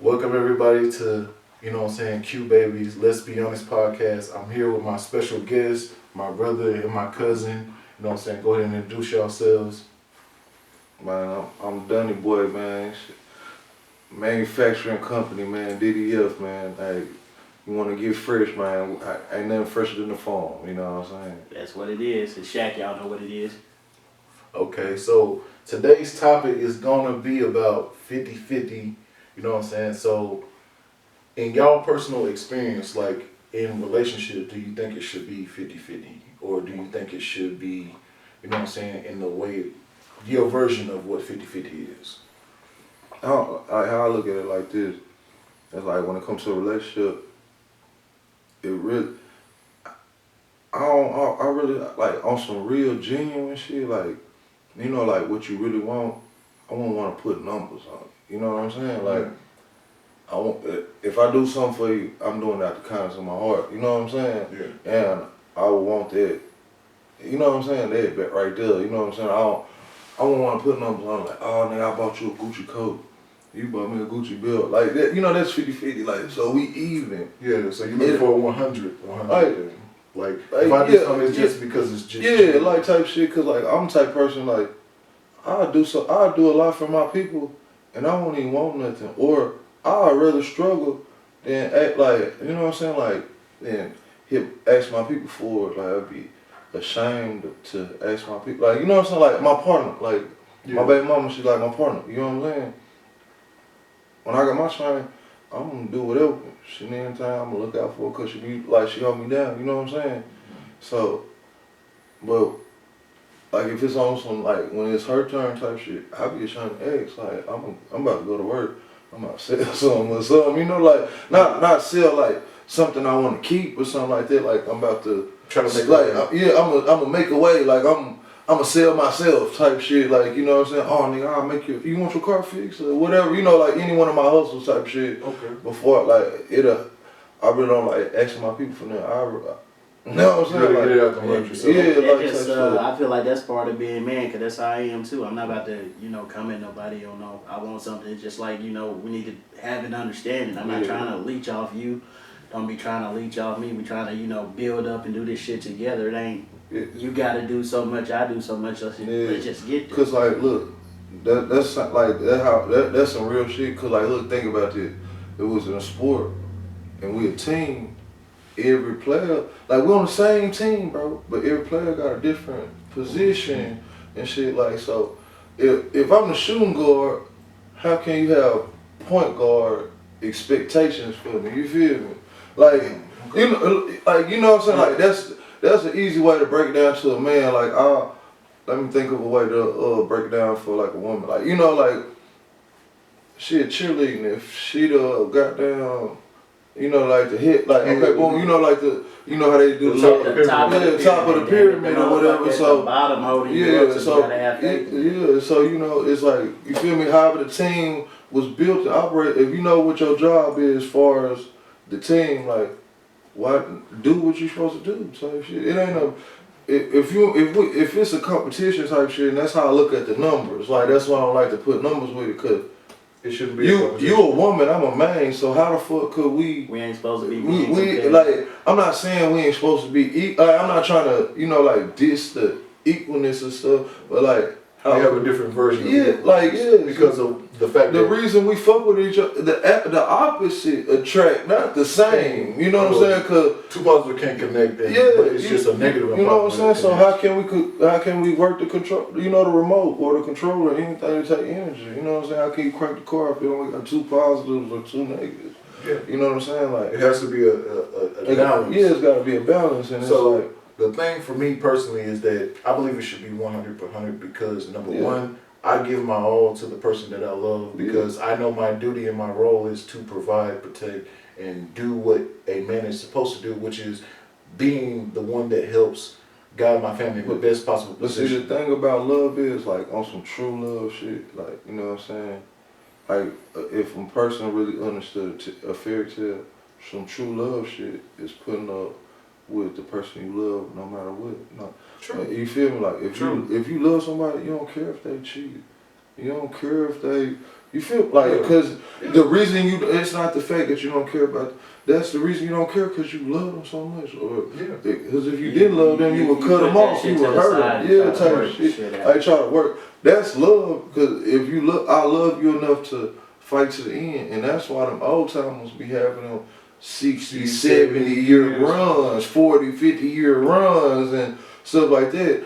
Welcome everybody to, Qbaby's Let's Be Honest podcast. I'm here with my special guest, my brother and my cousin. Go ahead and introduce yourselves. Man, I'm Dunny Boy, man. Manufacturing company, man. DDF, man. Hey, you want to get fresh, man. Ain't nothing fresher than the farm, you know what I'm saying? That's what it is. It's Shaq, y'all know what it is. Okay, so today's topic is going to be about 50-50, So in y'all personal experience, like in relationships, do you think it should be 50-50? Or do you think it should be, in the way, your version of what 50-50 is? How I look at it like this, it's like when it comes to a relationship, it really, I really, like on some real genuine shit, like, like what you really want, I won't want to put numbers on it. You know what I'm saying? Like, I want, if I do something for you, I'm doing that out the kindness of my heart. You know what I'm saying? Yeah. And I would want that. You know what I'm saying? That right there. You know what I'm saying? I won't want to put numbers on it. Like, oh, nigga, I bought you a Gucci coat. You bought me a Gucci belt. Like that. That's 50-50. Like, so we even. Yeah. So you look for 100. Like if I do something, it's just because it's just. Yeah, like type shit. Cause like I'm the type person like I do a lot for my people, and I won't even want nothing. Or I'd rather struggle than act like, you know what I'm saying, like, then ask my people for it. Like, I'd be ashamed to ask my people. Like, you know what I'm saying, like, my partner, like, my baby mama, she's like my partner, you know what I'm saying? When I got my chain, I'm gonna do whatever. She need anytime, I'm gonna look out for her, cause she hold me down, you know what I'm saying? So, but, like, if it's on some, like, when it's her turn type shit, I be ashamed to ask, like, I'm about to go to work. I'm about to sell something or something, like, not sell like something I want to keep or something like that. Like I'm about to try to make I'm gonna make a way. Like I'm gonna sell myself type shit. Like, you know what I'm saying? Oh, nigga, I'll make you want your car fixed or whatever. Like any one of my hustles type shit. Okay. Before like I really don't like asking my people for that. You know what I'm saying? Really like, get it out the mud yourself. Yeah, I feel like that's part of being man, because that's how I am too. I'm not about to, come at nobody or no. I want something. It's just like, we need to have an understanding. I'm not trying to leech off you. Don't be trying to leech off me. We trying to, build up and do this shit together. It ain't, you got to do so much, I do so much. Let's just get there. Cause like, look, that's some real shit. Cause like, look, think about this. It was in a sport, and we a team. Every player, like we're on the same team, bro, but every player got a different position and shit. Like, so if I'm the shooting guard, how can you have point guard expectations for me? You feel me? Like, you know what I'm saying? Like that's an easy way to break it down to a man. Like, let me think of a way to break it down for like a woman. Like, like she a cheerleading. If she the goddamn. Like the hit, like, okay, boom, like how they do the top of the pyramid or whatever. So bottom holding so it's like, you feel me? However the team was built to operate, if you know what your job is as far as the team, like, do what you're supposed to do type shit. It ain't no. If it's a competition type shit, and that's how I look at the numbers. Like, that's why I don't like to put numbers with it, cause. It shouldn't be. You a woman, I'm a man, so how the fuck could we? We ain't supposed to be. We like, I'm not saying we ain't supposed to be. I'm not trying to, like diss the equalness and stuff, but like how we have a different version. Because of the fact the reason we fuck with each other, the opposite attract, not the same. You know what I'm saying? Cause two positives can't connect. But it's just a negative. You know what I'm saying? So how can we work the control? The remote or the controller, anything to take energy. You know what I'm saying? How can you crank the car if you only got two positives or two negatives? Yeah. You know what I'm saying? Like, it has to be a balance. Yeah, it's got to be a balance. And so it's like, the thing for me personally is that I believe it should be 100% because number one, I give my all to the person that I love because I know my duty and my role is to provide, protect, and do what a man is supposed to do, which is being the one that helps guide my family in the best possible position. See, the thing about love is, like, on some true love shit, like, you know what I'm saying? Like, if a person really understood a fairy tale, some true love shit is putting up with the person you love no matter what. No. True. You feel me? Like, if you love somebody, you don't care if they cheat. You don't care if they. You feel like because the reason it's not the fact that you don't care about. That's the reason you don't care because you love them so much, or because if you did love them, you would cut them off, you would hurt them, type shit. Like try to work. That's love because if you look, I love you enough to fight to the end, and that's why them old timers be having them 60, 70-year runs, 40, 50-year runs, and stuff like that.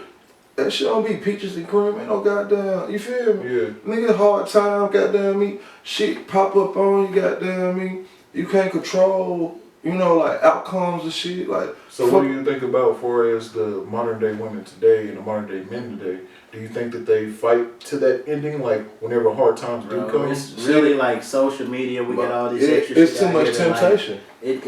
That shit don't be peaches and cream, ain't no goddamn, you feel me? Yeah. Nigga, hard time, goddamn me. Shit pop up on you, goddamn me. You can't control, like outcomes and shit. Like, so what do you think about for as the modern day women today and the modern day men today? Do you think that they fight to that ending, like whenever hard times do come? It's really like social media. We got all this extra shit. It's too much temptation. Like,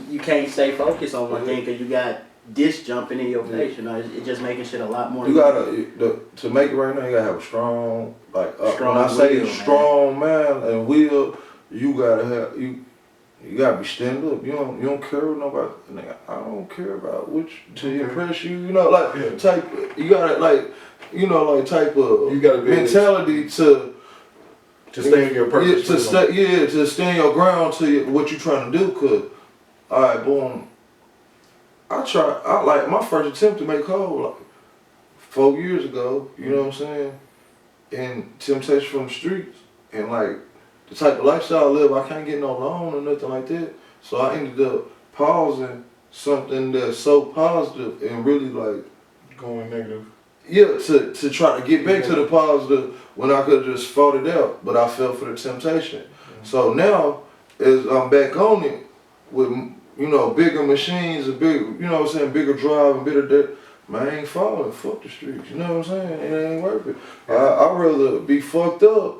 you can't stay focused on one thing because you got this jumping in your face. It's just making shit a lot more. You gotta to make it right now. You gotta have a strong, strong when I say will, strong man and will, you gotta have You gotta be stand up. You don't care what nobody. Nigga, I don't care about which to impress you. Type. You gotta type of you gotta be mentality to stay in your purpose. To stand your ground to what you trying to do. Cause alright, boom. My first attempt to make cold 4 years ago. You know what I'm saying? And temptation from the streets and the type of lifestyle I live, I can't get no loan or nothing like that. So I ended up pausing something that's so positive and really going negative. Yeah, to try to get back to the positive when I could have just fought it out, but I fell for the temptation. Mm-hmm. So now, as I'm back on it with bigger machines, bigger drive and bigger man, I ain't falling. Fuck the streets. You know what I'm saying? It ain't worth it. I'd rather be fucked up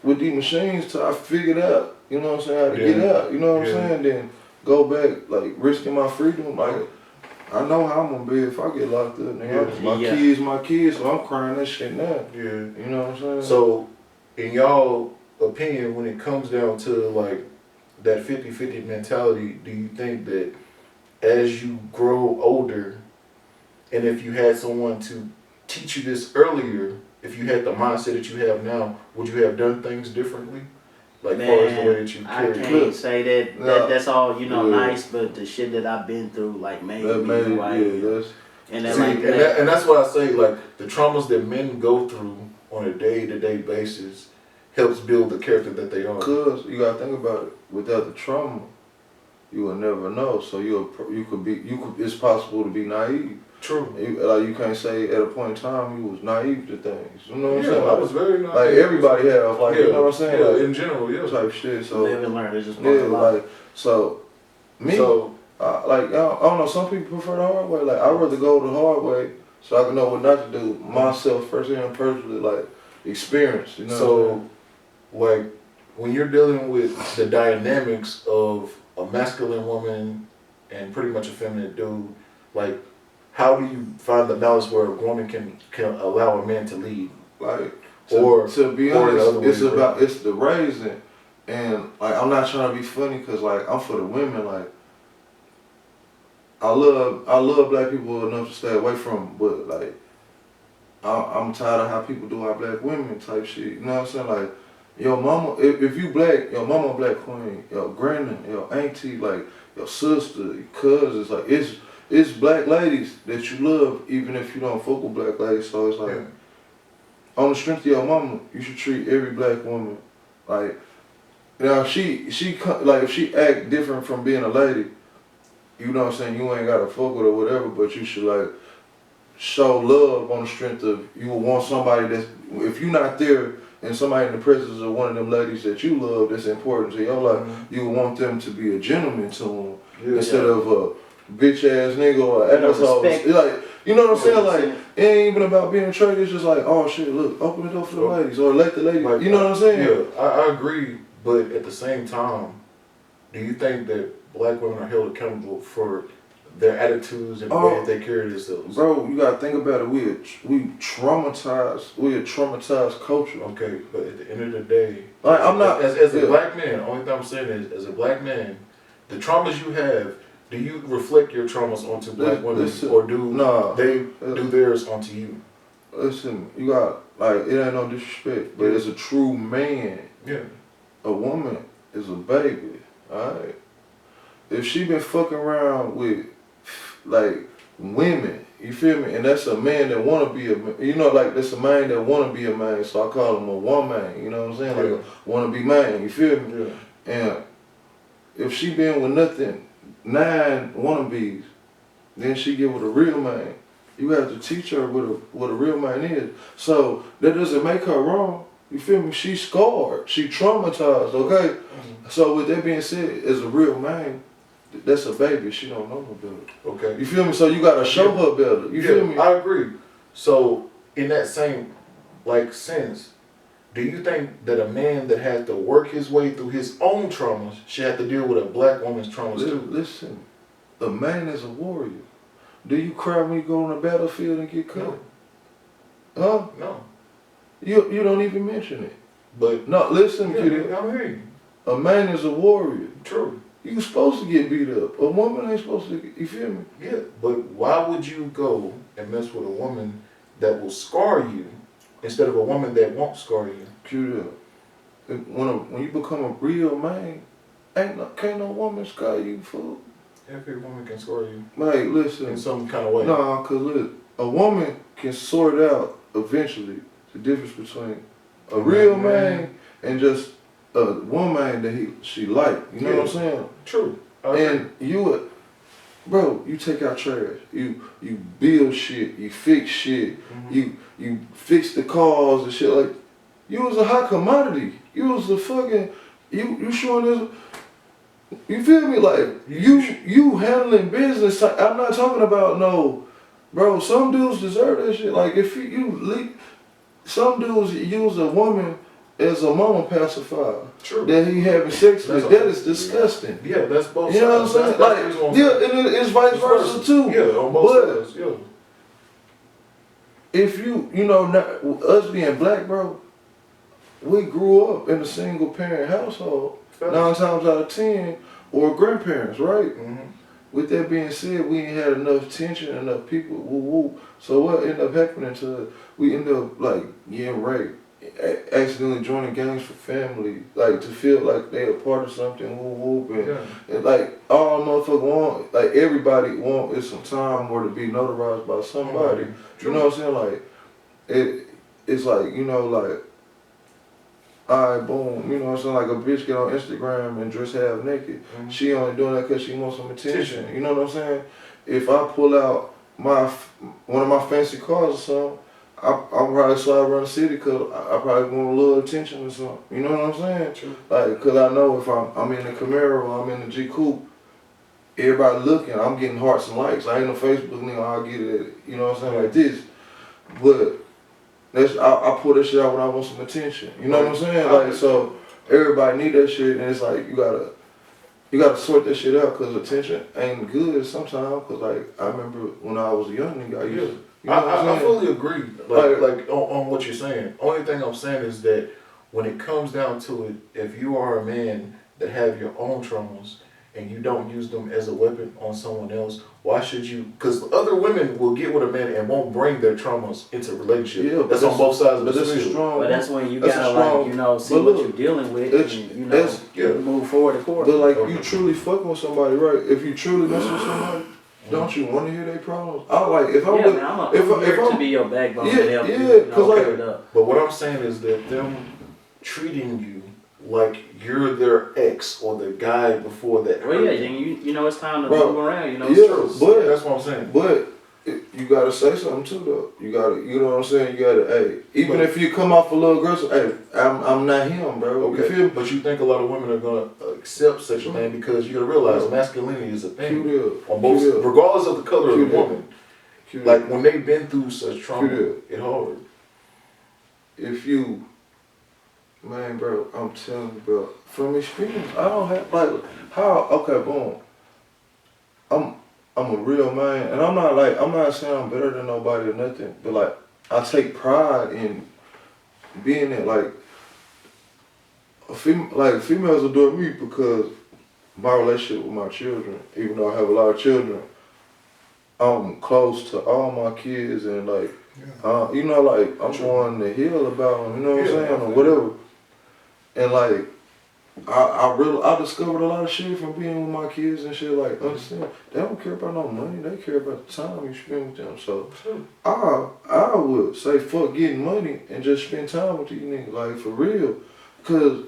with these machines till I figured out, you know what I'm saying, how to get out, you know what I'm saying, then go back, risking my freedom, I know how I'm gonna be if I get locked up, nigga. My kids, so I'm crying that shit now. Yeah. You know what I'm saying? So, in y'all opinion, when it comes down to, that 50-50 mentality, do you think that as you grow older, and if you had someone to teach you this earlier, if you had the mindset that you have now, would you have done things differently? Far as the way that you carry? I can't say that. That's all nice, but the shit that I've been through made me who I am. And that's why I say the traumas that men go through on a day-to-day basis helps build the character that they are. Cause you gotta think about it. Without the trauma, you will never know. So it's possible to be naive. True. You can't say at a point in time you was naive to things. You know what I'm saying? I was very naive. Everybody have, you know what I'm saying? Yeah, in general, type shit. So live and learn. It's just I don't know. Some people prefer the hard way. I'd rather go the hard way so I can know what not to do myself firsthand, personally, experience. You know. So, when you're dealing with the dynamics of a masculine woman and pretty much a feminine dude, how do you find the balance where a woman can allow a man to lead? To be honest, it's the raising, and I'm not trying to be funny because I'm for the women. I love black people enough to stay away from, but I'm tired of how people do our black women type shit. You know what I'm saying? Your mama, if you black, your mama black queen, your granny, your auntie, your sister, your cousins, it's black ladies that you love, even if you don't fuck with black ladies. So it's on the strength of your mama, you should treat every black woman now if she act different from being a lady, you know what I'm saying, you ain't gotta fuck with her or whatever, but you should show love on the strength of you will want somebody that's, if you're not there and somebody in the presence of one of them ladies that you love that's important to your life, you will want them to be a gentleman to them instead of a bitch ass nigga or asshole. You know what I'm saying? It ain't even about being church. It's just oh shit, look, open the door for the ladies or let the lady. You know what I'm saying? Yeah, I agree. But at the same time, do you think that black women are held accountable for their attitudes and the way that they carry themselves? Bro, you gotta think about it. We traumatized. We're a traumatized culture. Okay, but at the end of the day, I'm not as a black man. Only thing I'm saying is, as a black man, the traumas you have. Do you reflect your traumas onto black women, or do they do theirs onto you? listen, you got, like, it ain't no disrespect, but as a true man, Yeah. a woman is a baby, alright? If she been fucking around with, like, women, you feel me? And that's a man that wanna be a, you know, like, that's a man that wanna be a man, so I call him a woman, you know what I'm saying? Like, a wanna be man, you feel me? Yeah. And if she been with nothing, 9 wannabes, then she get with a real man. You have to teach her what a real man is. So that doesn't make her wrong. You feel me? She's scarred. She traumatized, okay? Mm-hmm. So with that being said, as a real man, that's a baby. She don't know no better. Okay. You feel me? So you gotta show her better. You feel me? I agree. So in that same like sense, do you think that a man that has to work his way through his own traumas should have to deal with a black woman's traumas too? Listen, a man is a warrior. Do you cry when you go on the battlefield and get cut? Huh? No. You don't even mention it. But No, listen, yeah, kid. I'm hearing you. A man is a warrior. True. You supposed to get beat up. A woman ain't supposed to. You feel me? Yeah, but why would you go and mess with a woman that will scar you instead of a woman that won't scar you? Cute up. When you become a real man, can't no woman scar you, fool. Every woman can scar you Like, listen. in some kind of way. Nah, cause look, a woman can sort out eventually the difference between a real man and just a woman that she like. You know what I'm saying? True. And bro, you take out trash. You build shit. You fix shit. Mm-hmm. You fix the cars and shit. Like, you was a hot commodity. You was a fucking you showing this. You feel me? Like, you handling business. I'm not talking about no, bro. Some dudes deserve that shit. Like, if some dudes use a woman as a mama pacifier. True. That he having sex with. That is disgusting. Yeah, that's both. You know what I'm saying? And it's vice versa too. Yeah, on both sides. Yeah. If us being black, bro, we grew up in a single parent household. 9 times out of 10, or grandparents, right? Mm-hmm. With that being said, we ain't had enough tension, enough people, woo. So what ended up happening to us? We ended up like getting raped, accidentally joining gangs for family, like to feel like they a part of something, and like all motherfucker want, like everybody want is some time or to be notarized by somebody. Mm-hmm. You know what I'm saying? Like it's like, like, alright, boom, you know what I'm saying? Like a bitch get on Instagram and dress half naked. Mm-hmm. She only doing that because she wants some attention. You know what I'm saying? If I pull out one of my fancy cars or something, I'm probably slide around the city because I probably want a little attention or something. You know what I'm saying? True. Like, because I know if I'm in the Camaro or I'm in the G Coupe, everybody looking, I'm getting hearts and likes. I ain't no Facebook nigga, I'll get it, you know what I'm saying, like this. But I pull that shit out when I want some attention. You know what I'm saying? Like, so everybody need that shit, and it's like you gotta sort that shit out because attention ain't good sometimes. Cause like I remember when I was a young nigga, I used to. You know I fully agree. Like on what you're saying. Only thing I'm saying is that when it comes down to it, if you are a man that have your own traumas and you don't use them as a weapon on someone else, why should you? Because other women will get with a man and won't bring their traumas into a relationship. Yeah, that's on both sides of the street. But that's when you gotta see what you're dealing with and move forward accordingly. But like you truly fucking with somebody, right? If you truly messing with somebody, don't you want to hear their problems? I'm here to be your backbone. But what I'm saying is that them treating you like you're their ex or the guy before that. Well, yeah, then it's time to move around. But that's what I'm saying. But you gotta say something too, though. You gotta, you know what I'm saying? You gotta, hey, even if you come off a little aggressive, hey, I'm not him, bro. Okay. You feel me? But you think a lot of women are gonna accept such a thing because you gotta realize masculinity is a thing on both, regardless of the color of the woman. Like when they've been through such trauma, it's hard. If you, man, bro, I'm telling you, bro, from experience, I don't have okay, boom. I'm a real man, and I'm not saying I'm better than nobody or nothing, but like I take pride in being it. Like females adore me because my relationship with my children, even though I have a lot of children, I'm close to all my kids, and like You know, like I'm going to heal about them, you know what I'm saying, or whatever. And like I discovered a lot of shit from being with my kids and shit. Like, understand, they don't care about no money. They care about the time you spend with them. So I would say fuck getting money and just spend time with these niggas, like for real, cause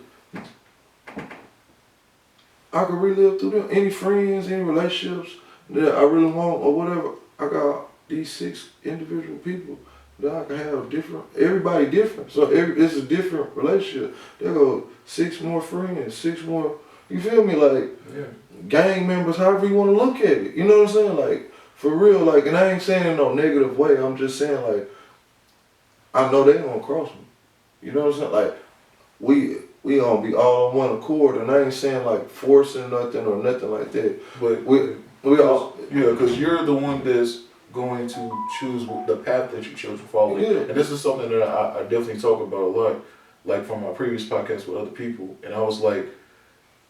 I could relive through them. Any friends, any relationships that I really want or whatever. I got these 6 individual people that I can have different. Everybody different, so it's a different relationship. There go 6 more friends, 6 more. You feel me? Like gang members, however you want to look at it. You know what I'm saying? Like for real. Like, and I ain't saying in no negative way. I'm just saying like I know they gonna cross me. You know what I'm saying? Like we gonna be all on one accord, and I ain't saying like forcing nothing or nothing like that. But we all because you're the one that's going to choose the path that you chose to follow. Yeah. And this is something that I definitely talk about a lot, like from my previous podcast with other people. And I was like,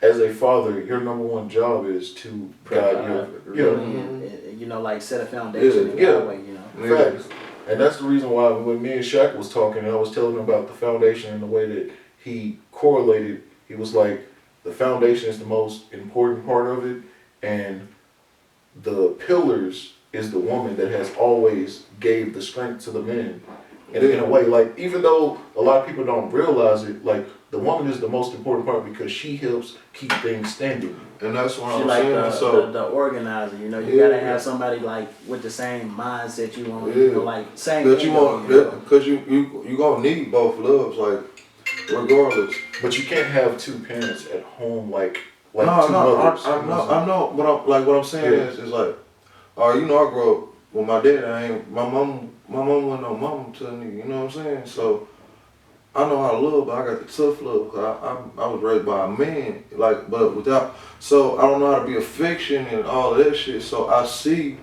as a father, your number one job is to guide your you know, like set a foundation in that way, you know. Facts. And that's the reason why when me and Shaq was talking, and I was telling him about the foundation and the way that he correlated, he was like, the foundation is the most important part of it, and the pillars is the woman that has always gave the strength to the men. And in a way, like, even though a lot of people don't realize it, like, the woman is the most important part because she helps keep things standing. And that's what She I'm like saying. the organizer, you know. You gotta have somebody like with the same mindset you want, you know, like same. That you want, because you gonna need both loves, like regardless. But you can't have 2 parents at home, like no, two mothers. I know. What I'm saying is like, you know, I grew up with my dad. My mom wasn't no mama to me. You know what I'm saying? So I know how to love, but I got the tough love. Cause I was raised by a man, like, but without. So I don't know how to be affection and all of that shit. So I see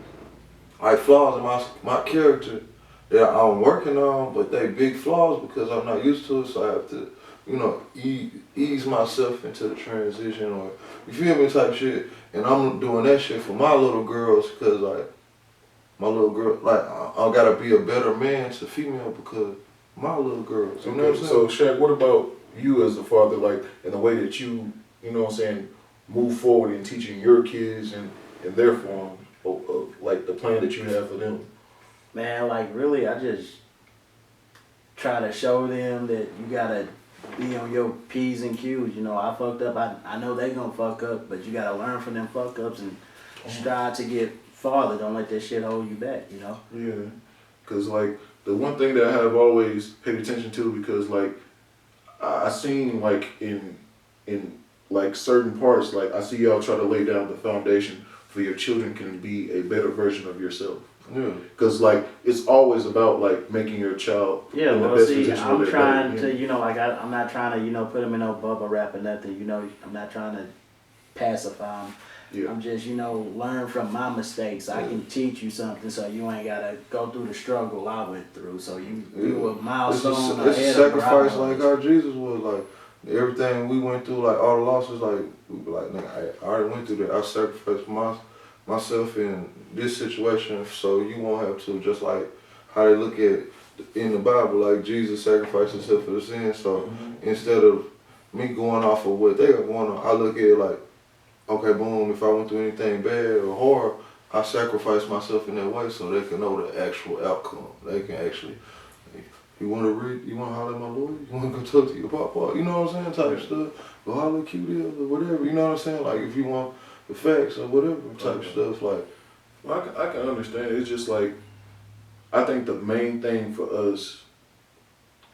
like flaws in my character that I'm working on, but they big flaws because I'm not used to it. So I have to, you know, ease myself into the transition, or you feel me, type shit. And I'm doing that shit for my little girls because like my little girl, like I gotta be a better man to female because my little girls. You know what I'm saying? So Shaq, what about you as a father, like in the way that you know what I'm saying, move forward in teaching your kids and their form of like the plan that you have for them? Man, like really, I just try to show them that you gotta be on your P's and Q's. You know, I fucked up. I know they gonna fuck up, but you gotta learn from them fuck ups and strive to get farther. Don't let that shit hold you back. You know. Yeah, cause like the one thing that I have always paid attention to, because like I seen like in like certain parts, like I see y'all try to lay down the foundation for your children can be a better version of yourself. Yeah. Cause like it's always about like making your child in the best position. I'm trying to, you know, like I'm not trying to, you know, put them in no bubble wrap or nothing. You know, I'm not trying to pacify them. Yeah. I'm just, you know, learn from my mistakes. I can teach you something, so you ain't gotta go through the struggle I went through. So you a milestone It's ahead a sacrifice of like how Jesus was. Like everything we went through, like all the losses, like we be like, nigga, I already went through that. I sacrificed myself in this situation, so you won't have to. Just like how they look at in the Bible, like Jesus sacrificed himself for the sin. So instead of me going off of what they are going on, I look at it like, okay, boom, if I went through anything bad or horror, I sacrifice myself in that way so they can know the actual outcome. They can actually, you want to read, you want to holler at my lawyer, you want to go talk to your papa, you know what I'm saying, type stuff, go holler at QD or whatever, you know what I'm saying, like if you want the facts or whatever type stuff, like. Well, I can understand. It's just like, I think the main thing for us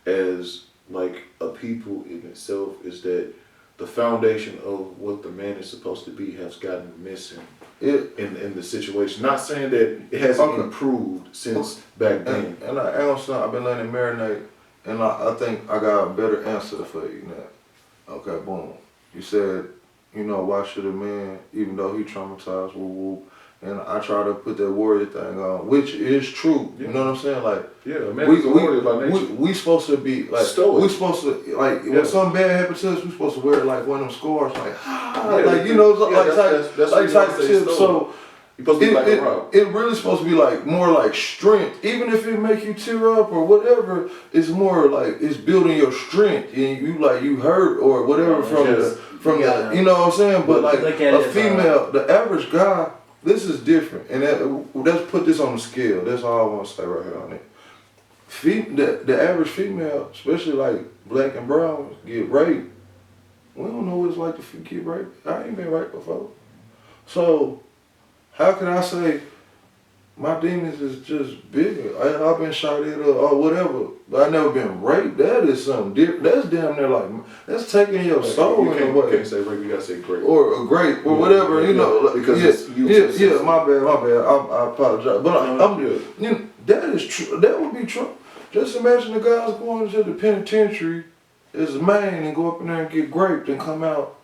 as like a people in itself is that the foundation of what the man is supposed to be has gotten missing in the situation. Not saying that it hasn't improved since back then. And I've been letting it marinate, and I think I got a better answer for you now. Okay, boom. You said, you know, why should a man, even though he traumatized, woo. And I try to put that warrior thing on, which is true. You know what I'm saying? Like, yeah, man, is a warrior by nature. We supposed to be like stoic. We supposed to like when something bad happens to us, we supposed to wear like one of them scars, like like you know, like type shit. So You're supposed to be like a rock. It really supposed to be like more like strength. Even if it make you tear up or whatever, it's more like it's building your strength and you hurt or whatever from the you know what I'm saying? But like a female, the average guy, this is different. And let's put this on the scale. That's all I want to say right here on it. The average female, especially like black and brown, get raped. We don't know what it's like to get raped. I ain't been raped before. So how can I say my demons is just bigger? I've been shot at or whatever, but I never been raped. That is something different. That's damn near like, that's taking your soul in a way. You can't say rape, you gotta say grape. Or a grape, or whatever, you know. Like, because my bad. I apologize. But I'm you know, that is true. That would be true. Just imagine the guys going to the penitentiary as a man and go up in there and get raped and come out.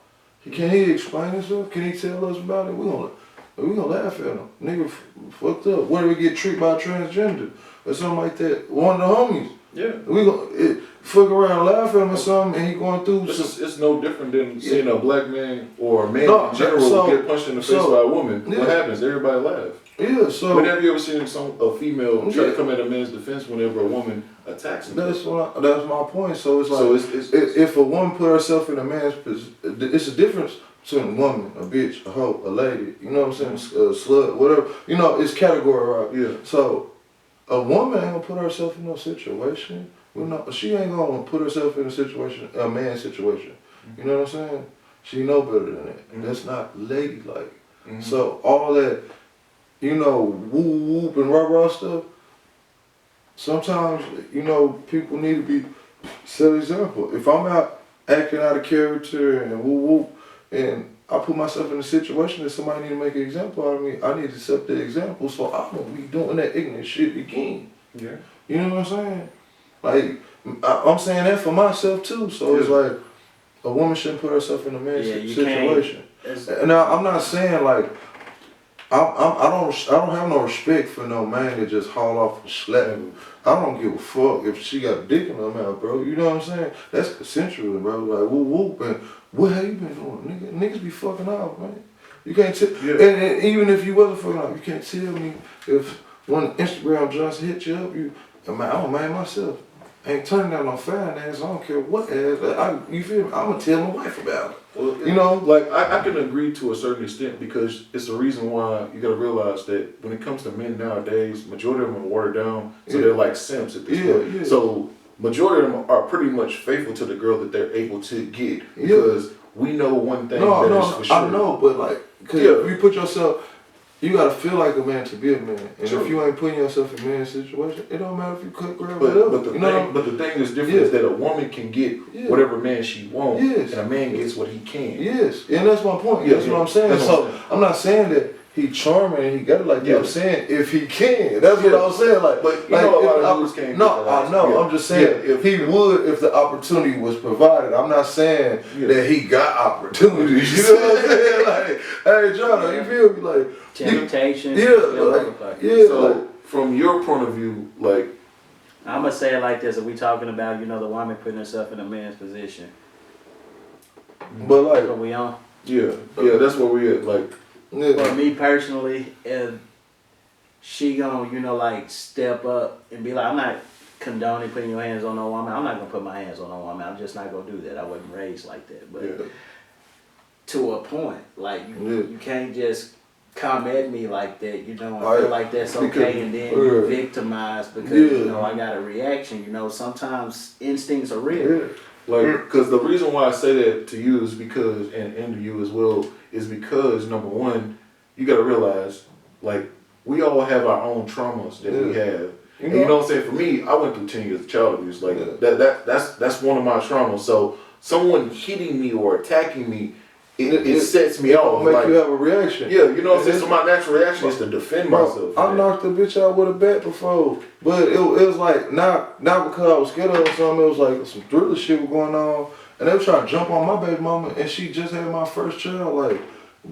Can he explain himself? Can he tell us about it? We gonna laugh at him. Nigga fucked up. Where do we get treated by a transgender or something like that? One of the homies. Yeah. We gonna fuck around, laugh at him or something, and he going through. It's no different than seeing a black man or a man in general get punched in the face by a woman. What happens? Everybody laugh. Yeah. So. Whenever you ever seen a female try to come at a man's defense whenever a woman attacks him? That's my point. So it's like if a woman put herself in a man's position, it's a difference between a woman, a bitch, a hoe, a lady. You know what I'm saying? A slut, whatever. You know, it's categorized. Yeah. So a woman ain't gonna put herself in no situation. She ain't gonna put herself in a man's situation. You know what I'm saying? She know better than that. That's not ladylike. So all that, you know, whoop and rah stuff. Sometimes, you know, people need to be set example. If I'm out acting out of character and whoop, and I put myself in a situation that somebody need to make an example out of me, I need to set the example so I won't be doing that ignorant shit again. Yeah. You know what I'm saying? Like, I'm saying that for myself too. So it's like, a woman shouldn't put herself in a man's situation. Now, I'm not saying like, I don't have no respect for no man that just haul off and slap me. I don't give a fuck if she got a dick in her mouth, bro. You know what I'm saying? That's consensual, bro. Like whoop and what have you been doing? Niggas be fucking off, man. You can't tell, and even if you wasn't fucking off, you can't tell me if one Instagram Johnson hit you up. I don't mind myself. I ain't turning down no fine ass. I don't care what ass. You feel me? I'm gonna tell my wife about it. Well, you know, like I can agree to a certain extent because it's the reason why you gotta realize that when it comes to men nowadays, majority of them are watered down, so they're like simps at this point. Yeah. So majority of them are pretty much faithful to the girl that they're able to get because we know one thing is for sure. I know, but like, cause if you put yourself. You gotta feel like a man to be a man. And if you ain't putting yourself in a man's situation, it don't matter if you cut, grab, whatever. But the thing that's different is that a woman can get whatever man she wants, and a man gets what he can. Yes, and that's my point. That's what I'm saying. So I'm not saying that he charming and he got it like that. I'm saying if he can. That's what I'm saying. Like, but you know a lot of dudes can't. No, I know. I'm just saying if he would, if the opportunity was provided. I'm not saying that he got opportunities. You know what I'm saying? Like, hey, John, you feel me? Like temptation. So from your point of view, like, I'm gonna say it like this: Are we talking about the woman putting herself in a man's position? But like, what we on? Yeah, that's where we at. Like. For me personally, if she gonna, like step up and be like, I'm not condoning putting your hands on no woman. I'm not gonna put my hands on no woman. I'm just not gonna do that. I wasn't raised like that. But to a point, like you can't just come at me like that, and feel like that's okay, and then you victimize because I got a reaction. Sometimes instincts are real. Like, because the reason why I say that to you is because, and to you as well, is because, number one, you got to realize, like, we all have our own traumas that we have. And you know what I'm saying? For me, I went through 10 years of child abuse. Like, that's one of my traumas. So, someone hitting me or attacking me, it sets me off. It make you have a reaction. Yeah, you know what I'm saying? So my natural reaction is to defend myself. I knocked a bitch out with a bat before. But it was like, not because I was scared of her or something, it was like some thriller shit was going on. And they were trying to jump on my baby mama, and she just had my first child, like,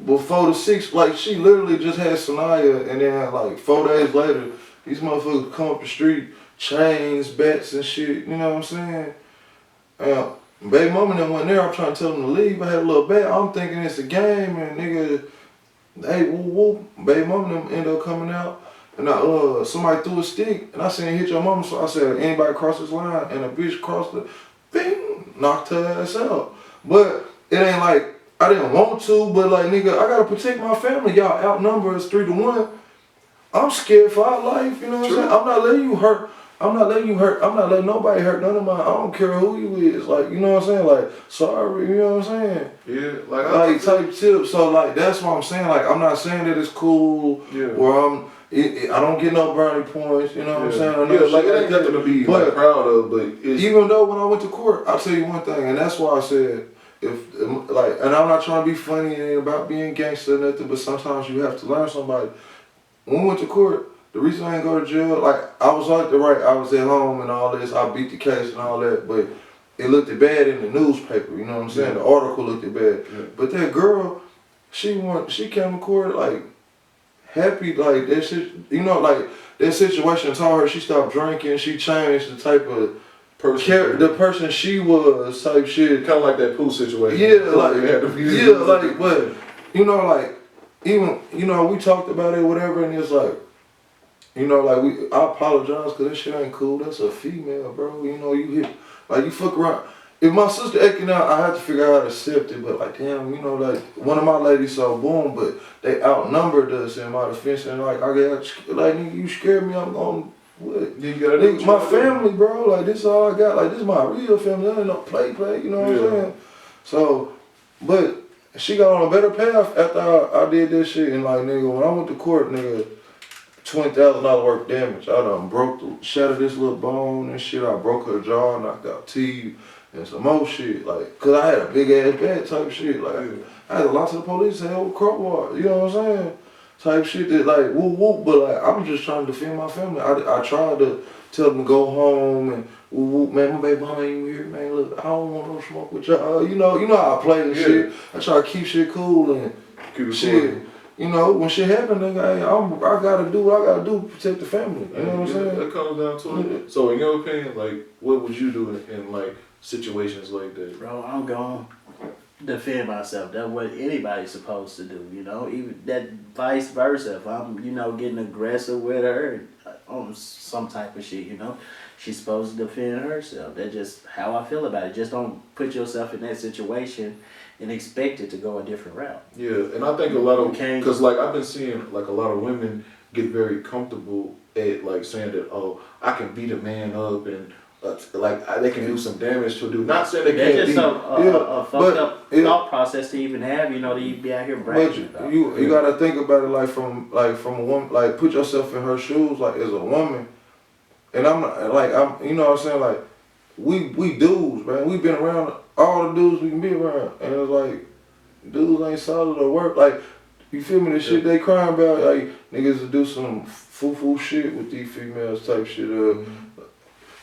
before the 6th, like, she literally just had Sanaya, and then, like, 4 days later, these motherfuckers come up the street, chains, bats, and shit, you know what I'm saying? Baby mama then went there, I'm trying to tell them to leave, I had a little bat, I'm thinking it's a game, and nigga, Hey, whoop whoop, baby mama them end up coming out. And somebody threw a stick, and I seen hit your mama, so I said, anybody cross this line, and a bitch crossed it, bing, knocked her ass out. But it ain't like, I didn't want to, but like, nigga, I gotta protect my family. Y'all outnumber us 3-1. I'm scared for our life, you know what I'm saying? I'm not letting you hurt. I'm not letting you hurt. I'm not letting nobody hurt none of mine. I don't care who you is. Like, you know what I'm saying? Like, sorry, you know what I'm saying? Yeah, Like type tip. So like, that's what I'm saying. Like, I'm not saying that it's cool. Yeah. Or I don't get no brownie points. You know what I'm saying? Or no Yeah, like shit it ain't nothing to be but, like, proud of. But it's, even though when I went to court, I'll tell you one thing, and that's why I said, if like, and I'm not trying to be funny, it ain't about being gangster or nothing, but sometimes you have to learn somebody. When we went to court, the reason I didn't go to jail, like, I was like I was at home and all this, I beat the case and all that, but it looked bad in the newspaper, you know what I'm saying? The article looked bad. Yeah. But that girl, she came to court like happy, like that shit, you know, like that situation taught her she stopped drinking, she changed the type of the person she was, type shit. Kind of like that pool situation. Yeah, like, but, you know, like, even, you know, we talked about it, whatever, and it's like, you know, like, I apologize because this shit ain't cool. That's a female, bro. You know, you hit, like, you fuck around. If my sister acting out, I have to figure out how to accept it, but, like, damn, you know, like, one of my ladies saw boom, but they outnumbered us in my defense, and, like, I got, like, nigga, you scared me, I'm going, what? You gotta nigga, my family, bro, like, this is all I got. Like, this is my real family. That ain't no play, you know what I'm saying? So, but she got on a better path after I did this shit, and, like, nigga, when I went to court, nigga, $20,000 worth of damage. I done shattered this little bone and shit. I broke her jaw, knocked out teeth, and some more shit. Like, cause I had a big ass bed type shit. Like, I had a lot to the police and with crowbar. You know what I'm saying? Type shit that like whoop whoop. But like, I'm just trying to defend my family. I tried to tell them to go home and whoop whoop. Man, my baby mama ain't here. Man, look, I don't want no smoke with y'all. You know how I play and shit. I try to keep shit cool and shit. Cool. You know, when shit happen, nigga, I gotta do what I gotta do to protect the family. You know what I'm saying? That comes down to it. So, in your opinion, like, what would you do in like situations like that? Bro, I'm gonna defend myself. That's what anybody's supposed to do. You know, even that vice versa. If I'm, you know, getting aggressive with her on some type of shit, you know, she's supposed to defend herself. That's just how I feel about it. Just don't put yourself in that situation and expect it to go a different route. Yeah, and I think a lot of, because like I've been seeing like a lot of women get very comfortable at like saying that, oh, I can beat a man up and like they can do some damage to a dude. Not saying they can't. That's just a fucked up thought process to even have. You know, to be out here bragging about. You gotta think about it like from a woman, like put yourself in her shoes, like as a woman. And I'm not like you know what I'm saying, like we dudes, man. We've been around all the dudes we can be around, and it's like dudes ain't solid or work. Like, you feel me? The shit they crying about, like niggas to do some foo shit with these females type shit.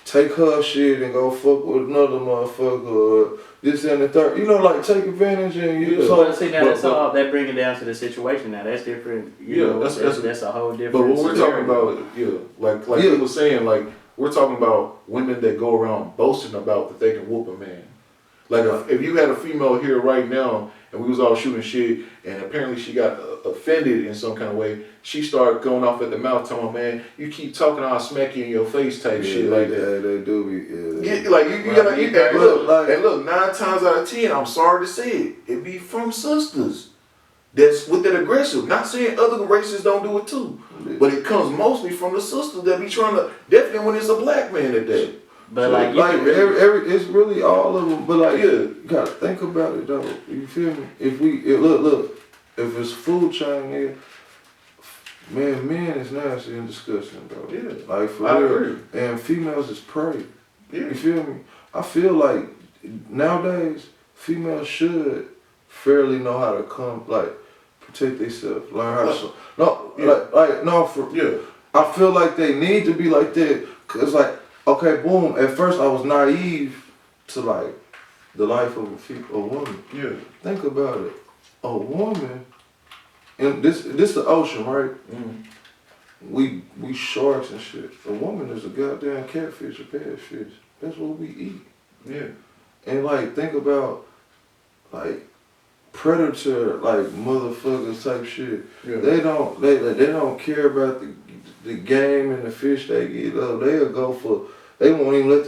Take her shit and go fuck with another motherfucker, or this and the third. You know, like take advantage and you. Yeah. So see now that's all that bring it down to the situation. Now that's different. You know, that's a whole different. But what we're talking about, like you were saying, like we're talking about women that go around boasting about that they can whoop a man. Like if you had a female here right now and we was all shooting shit and apparently she got offended in some kind of way, she started going off at the mouth telling me, man, you keep talking, I'll smack you in your face type shit like that. Yeah, they do be. Yeah, like you gotta and look, 9 times out of 10, I'm sorry to say it be from sisters. That's with that aggressive. Not saying other races don't do it too, but it comes mostly from the sisters that be trying to, definitely when it's a black man at that. But so like it's really all of them. But like, you gotta think about it though. You feel me? Look, if it's food chain here, men is nasty and disgusting, bro. Yeah, like for real. And females is prey. Yeah, you feel me? I feel like nowadays females should fairly know how to protect themselves, learn how to. I feel like they need to be like that, cause like. Okay, boom. At first, I was naive to like the life of a woman. Yeah. Think about it. A woman, and this the ocean, right? Mm. We sharks and shit. A woman is a goddamn catfish, a parrotfish. That's what we eat. Yeah. And like think about like predator like motherfuckers type shit. Yeah. They don't care about the game and the fish they get. They'll go for. They won't even let the